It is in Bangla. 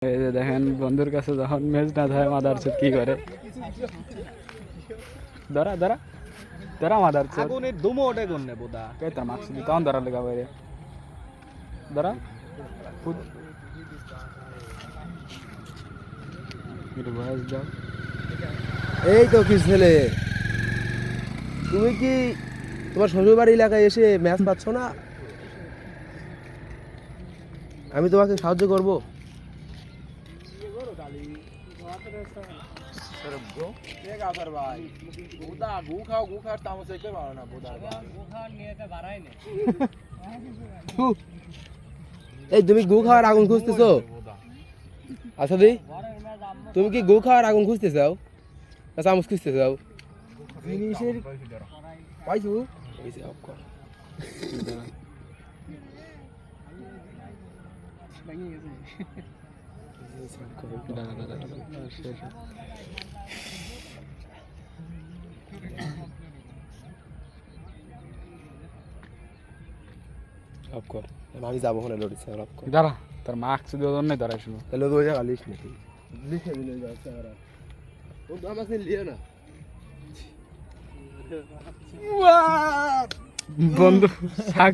এই যে দেখেন বন্ধুর কাছে যখন মেজ না থাকে মাদারচোদ কি করে। ধরা ধরা ধরা মাদারচোদ আগুনের ধুমো ওঠে কোনে বোদা কে তার মাক্স দি তখন ধরা লেগা বাইরে ধরা একটু বয়স দাও। এই তো কি ছেলে, তুমি কি তোমার শ্বশুরবাড়ি এলাকায় এসে ম্যাচ পাচ্ছ না? আমি তোমাকে সাহায্য করব। এই তুমি গু খাওয়ার আগুন খুঁজতেছো? আচ্ছা দি, তুমি কি গু খাওয়ার আগুন খুঁজতে চাও না চামচ খুঁজতে চাও? জিনিসের পাইছু এই যে অফ কর। অফ কর, আমি যাবো ওখানে লড়িস অফ কর। দাঁড়া তোর মাক্স দিয়ে জন্য ধরা শুনো তাহলে ওই জায়গা লিস্ট নাকি লিখে দিলে যাচ্ছে ওরা ও তো আমাকে লিও না বন্ধু